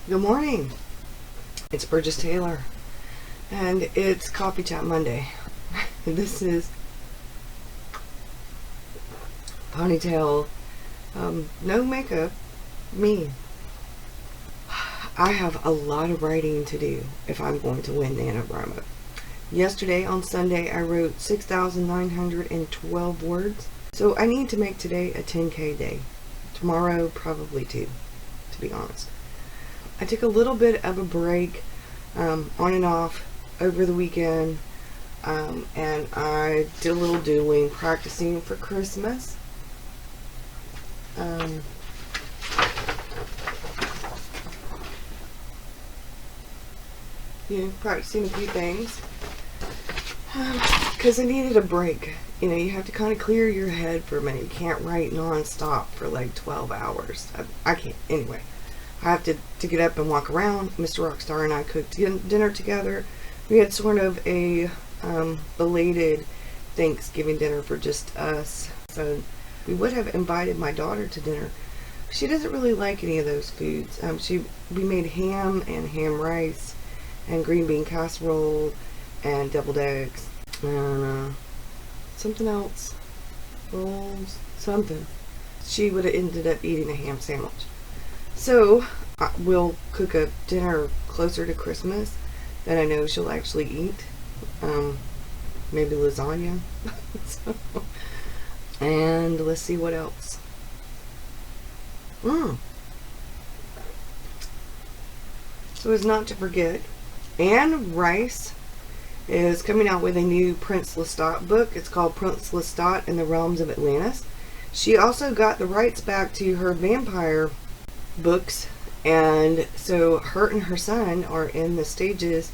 Good morning. It's Burgess Taylor, and it's Coffee Chat Monday. This is ponytail, no makeup, me. I have a lot of writing to do if I'm going to win NaNoWriMo. Yesterday on Sunday, I wrote 6,912 words, so I need to make today a 10K day. Tomorrow, probably 2, to be honest. I took a little bit of a break on and off over the weekend, and I did a little doodling, practicing for Christmas. Practicing a few things because I needed a break. You have to kind of clear your head for a minute. You can't write non-stop for like 12 hours. I can't. Anyway, I have to get up and walk around. Mr. Rockstar and I cooked dinner together. We had sort of a belated Thanksgiving dinner for just us. So we would have invited my daughter to dinner. She doesn't really like any of those foods. We made ham and ham rice and green bean casserole and deviled eggs and something else, rolls, something. She would have ended up eating a ham sandwich. So we'll cook a dinner closer to Christmas that I know she'll actually eat. Maybe lasagna. And let's see what else. So as not to forget, Anne Rice is coming out with a new Prince Lestat book. It's called Prince Lestat and the Realms of Atlantis. She also got the rights back to her vampire books, and so her and her son are in the stages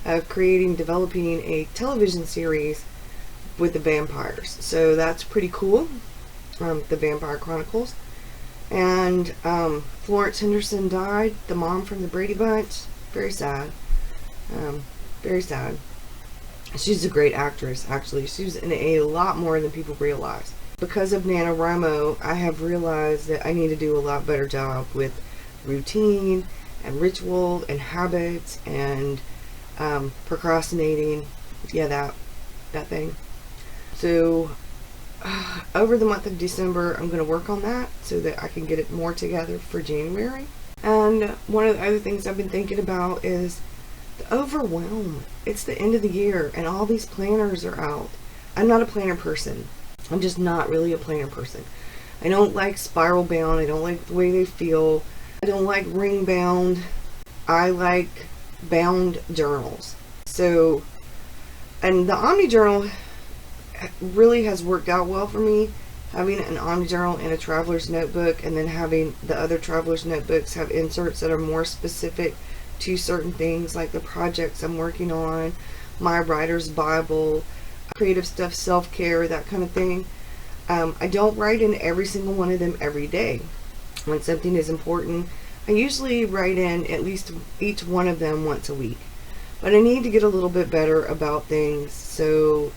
of developing a television series with the vampires. So that's pretty cool. The Vampire Chronicles. And Florence Henderson died, the mom from the Brady Bunch. Very sad. Very sad. She's a great actress, actually. She was in a lot more than people realize. Because of NaNoWriMo, I have realized that I need to do a lot better job with routine and ritual and habits and procrastinating. Yeah, that thing. So over the month of December, I'm going to work on that so that I can get it more together for January. And one of the other things I've been thinking about is the overwhelm. It's the end of the year and all these planners are out. I'm not a planner person. I'm just not really a planner person. I don't like spiral bound. I don't like the way they feel. I don't like ring bound. I like bound journals. So, and the Omni Journal really has worked out well for me. Having an Omni Journal and a traveler's notebook, and then having the other traveler's notebooks have inserts that are more specific to certain things, like the projects I'm working on, my writer's Bible, creative stuff, self-care, that kind of thing. I don't write in every single one of them every day. When something is important, I usually write in at least each one of them once a week. But I need to get a little bit better about things. So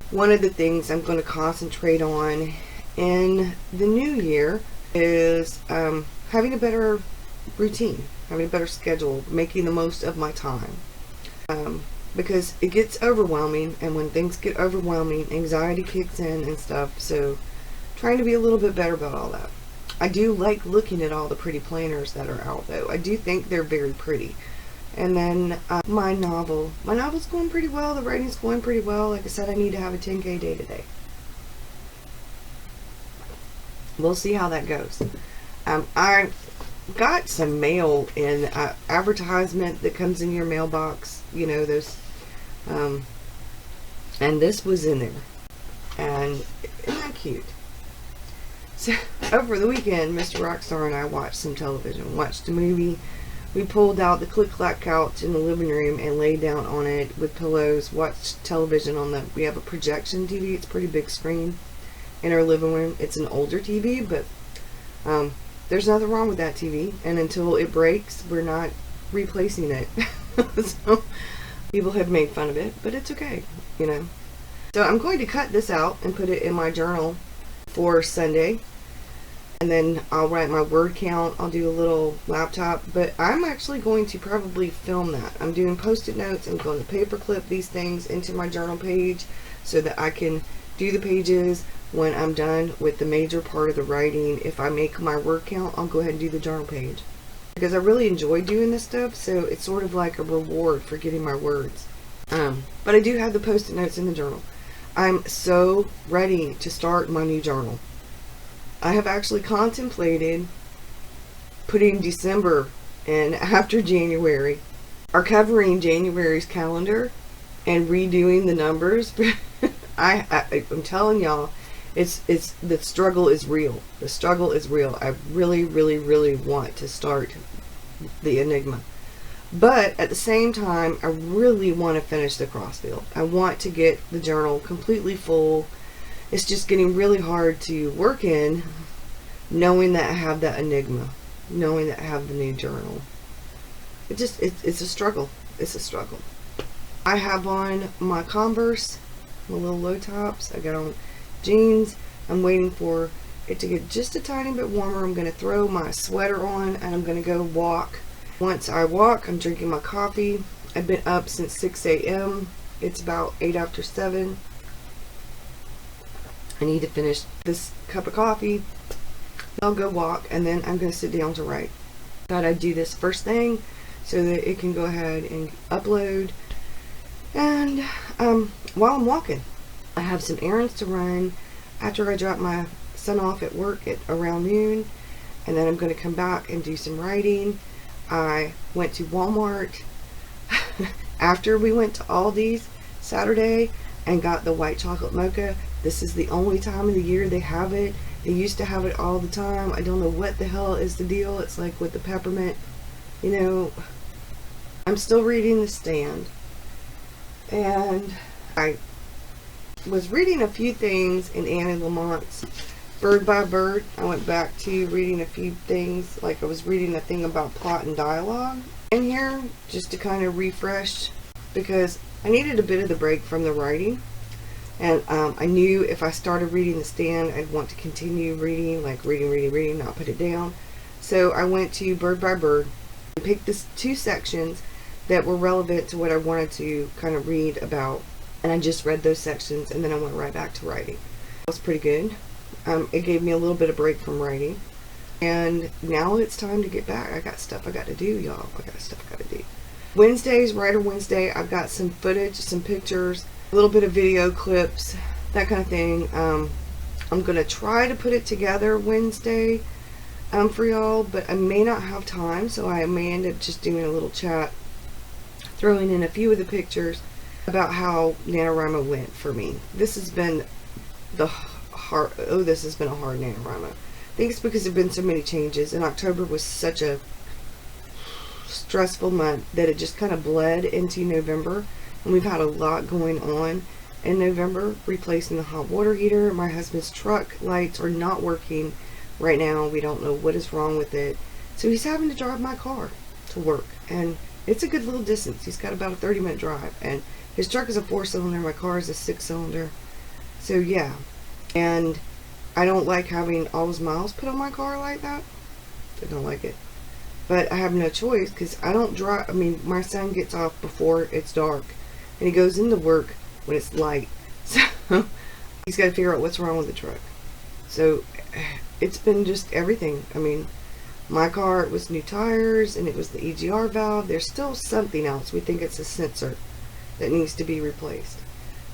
one of the things I'm going to concentrate on in the new year is having a better routine, having a better schedule, making the most of my time. Because it gets overwhelming, and when things get overwhelming, anxiety kicks in and stuff. So trying to be a little bit better about all that. I do like looking at all the pretty planners that are out, though. I do think they're very pretty. And then my novel's going pretty well. The writing's going pretty well. Like I said, I need to have a 10K day today. We'll see how that goes. I got some mail in advertisement that comes in your mailbox. You know, those and this was in there. And isn't that cute? So over the weekend, Mr. Rockstar and I watched some television, watched a movie. We pulled out the click-clack couch in the living room and laid down on it with pillows, watched television we have a projection TV. It's a pretty big screen in our living room. It's an older TV, but there's nothing wrong with that TV. And until it breaks, we're not replacing it. So people have made fun of it, but it's okay, you know. So I'm going to cut this out and put it in my journal for Sunday. and then I'll write my word count. I'll do a little laptop, but I'm actually going to probably film that. I'm doing post-it notes. I'm going to paperclip these things into my journal page so that I can do the pages when I'm done with the major part of the writing. If I make my word count, I'll go ahead and do the journal page, because I really enjoy doing this stuff, so it's sort of like a reward for getting my words. But I do have the post-it notes in the journal. I'm so ready to start my new journal. I have actually contemplated putting December in after January, or covering January's calendar and redoing the numbers. I'm telling y'all, it's the struggle is real. The struggle is real. I really, really, really want to start the Enigma. But at the same time, I really want to finish the Crossfield. I want to get the journal completely full. It's just getting really hard to work in, knowing that I have that Enigma, knowing that I have the new journal. It's a struggle. It's a struggle. I have on my Converse, my little low tops. I got on jeans. I'm waiting for it to get just a tiny bit warmer. I'm going to throw my sweater on and I'm going to go walk. Once I walk, I'm drinking my coffee. I've been up since 6 a.m. It's about 8 after 7. I need to finish this cup of coffee. I'll go walk, and then I'm going to sit down to write. Thought I'd do this first thing so that it can go ahead and upload. And while I'm walking, I have some errands to run after I drop my son off at work at around noon, and then I'm going to come back and do some writing. I went to Walmart after we went to Aldi's Saturday and got the white chocolate mocha. This is the only time of the year they have it. They used to have it all the time. I don't know what the hell is the deal. It's like with the peppermint, you know. I'm still reading The Stand, and I was reading a few things in Annie Lamont's Bird by Bird. I went back to reading a few things, like I was reading a thing about plot and dialogue in here, just to kind of refresh, because I needed a bit of the break from the writing. And I knew if I started reading The Stand, I'd want to continue reading, like reading, not put it down. So I went to Bird by Bird and picked this 2 sections that were relevant to what I wanted to kind of read about. And I just read those sections, and then I went right back to writing. It was pretty good. It gave me a little bit of break from writing. And now it's time to get back. I got stuff I got to do, y'all. I got stuff I got to do. Wednesdays, Writer Wednesday, I've got some footage, some pictures, a little bit of video clips, that kind of thing. I'm going to try to put it together Wednesday for y'all, but I may not have time, so I may end up just doing a little chat, throwing in a few of the pictures about how NaNoWriMo went for me. This has been this has been a hard NaNoWriMo. I think it's because there have been so many changes, and October was such a stressful month that it just kind of bled into November, and we've had a lot going on in November, replacing the hot water heater. My husband's truck lights are not working right now. We don't know what is wrong with it, so he's having to drive my car to work, and it's a good little distance. He's got about a 30-minute drive, and his truck is a 4-cylinder, my car is a 6-cylinder. So yeah, and I don't like having all those miles put on my car like that. I don't like it. But I have no choice, because I don't drive. I mean, my son gets off before it's dark, and he goes into work when it's light. So he's got to figure out what's wrong with the truck. So it's been just everything. I mean, my car, it was new tires, and it was the EGR valve. There's still something else. We think it's a sensor that needs to be replaced.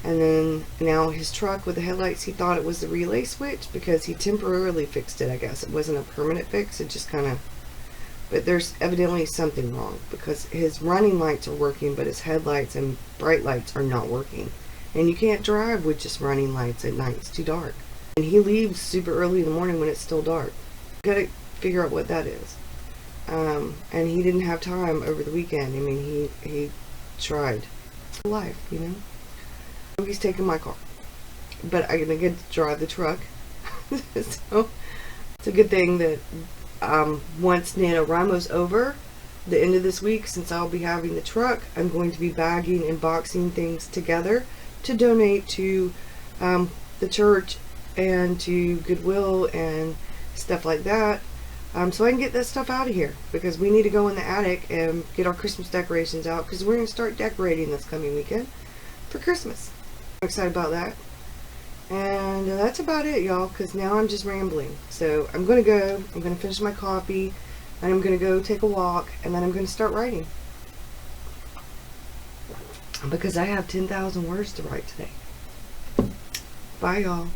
And then now his truck with the headlights, he thought it was the relay switch because he temporarily fixed it, I guess. It wasn't a permanent fix. It just kind of... But there's evidently something wrong, because his running lights are working, but his headlights and bright lights are not working. And you can't drive with just running lights at night. It's too dark. And he leaves super early in the morning when it's still dark. Gotta figure out what that is. And he didn't have time over the weekend. I mean, he tried. It's life, you know? So he's taking my car. But I get to drive the truck. So it's a good thing that once NaNoWriMo's over, the end of this week, since I'll be having the truck, I'm going to be bagging and boxing things together to donate to the church and to Goodwill and stuff like that. So I can get that stuff out of here, because we need to go in the attic and get our Christmas decorations out, because we're going to start decorating this coming weekend for Christmas. I'm excited about that. And that's about it, y'all, because now I'm just rambling. So I'm going to finish my coffee, and I'm going to go take a walk, and then I'm going to start writing. Because I have 10,000 words to write today. Bye, y'all.